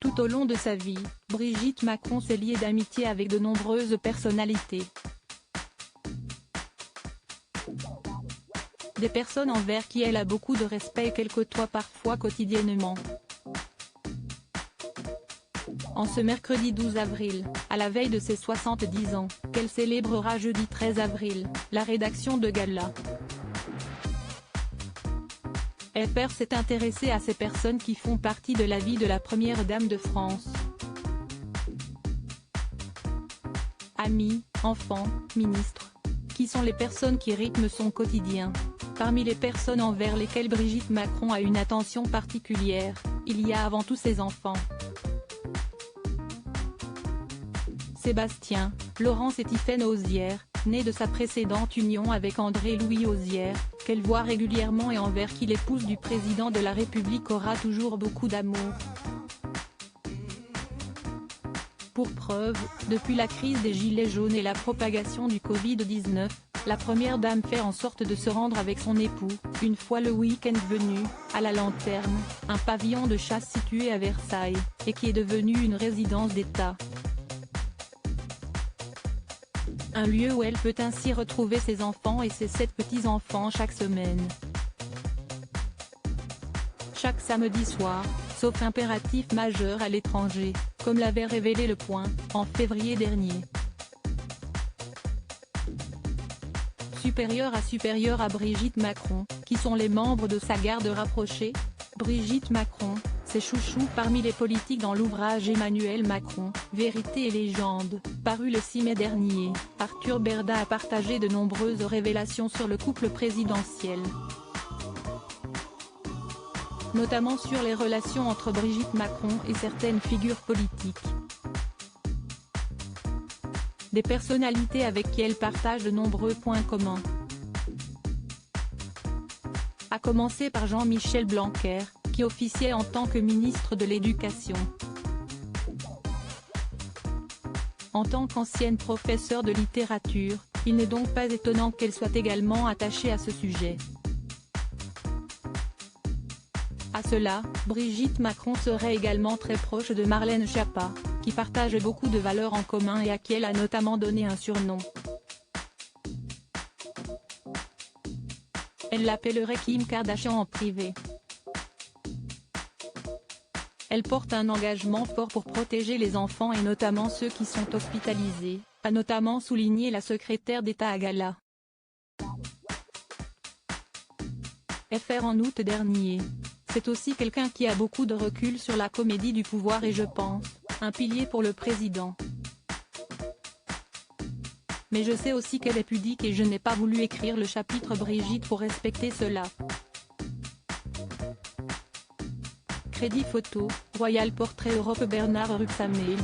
Tout au long de sa vie, Brigitte Macron s'est liée d'amitié avec de nombreuses personnalités. Des personnes envers qui elle a beaucoup de respect et qu'elle côtoie parfois quotidiennement. En ce mercredi 12 avril, à la veille de ses 70 ans, qu'elle célébrera jeudi 13 avril, la rédaction de Gala FR s'est intéressée à ces personnes qui font partie de la vie de la première dame de France. Amis, enfants, ministres. Qui sont les personnes qui rythment son quotidien? Parmi les personnes envers lesquelles Brigitte Macron a une attention particulière, il y a avant tout ses enfants. Sébastien, Laurence et Tiphaine Hozière, nés de sa précédente union avec André-Louis Hozière, qu'elle voit régulièrement et envers qui l'épouse du président de la République aura toujours beaucoup d'amour. Pour preuve, depuis la crise des gilets jaunes et la propagation du Covid-19, la première dame fait en sorte de se rendre avec son époux, une fois le week-end venu, à la Lanterne, un pavillon de chasse situé à Versailles, et qui est devenu une résidence d'État. Un lieu où elle peut ainsi retrouver ses enfants et ses 7 petits-enfants chaque semaine. Chaque samedi soir, sauf impératif majeur à l'étranger, comme l'avait révélé Le Point, en février dernier. Supérieure à Brigitte Macron, qui sont les membres de sa garde rapprochée? Brigitte Macron, ses chouchous parmi les politiques dans l'ouvrage Emmanuel Macron, Vérité et légende, paru le 6 mai dernier, Arthur Berda a partagé de nombreuses révélations sur le couple présidentiel. Notamment sur les relations entre Brigitte Macron et certaines figures politiques. Des personnalités avec qui elle partage de nombreux points communs. À commencer par Jean-Michel Blanquer, qui officiait en tant que ministre de l'Éducation. En tant qu'ancienne professeure de littérature, il n'est donc pas étonnant qu'elle soit également attachée à ce sujet. À cela, Brigitte Macron serait également très proche de Marlène Schiappa, qui partage beaucoup de valeurs en commun et à qui elle a notamment donné un surnom. Elle l'appellerait Kim Kardashian en privé. Elle porte un engagement fort pour protéger les enfants et notamment ceux qui sont hospitalisés, a notamment souligné la secrétaire d'État à Gala FR en août dernier. C'est aussi quelqu'un qui a beaucoup de recul sur la comédie du pouvoir et je pense, un pilier pour le président. Mais je sais aussi qu'elle est pudique et je n'ai pas voulu écrire le chapitre Brigitte pour respecter cela. Crédit photo, Royal Portrait Europe Bernard Ruxamel.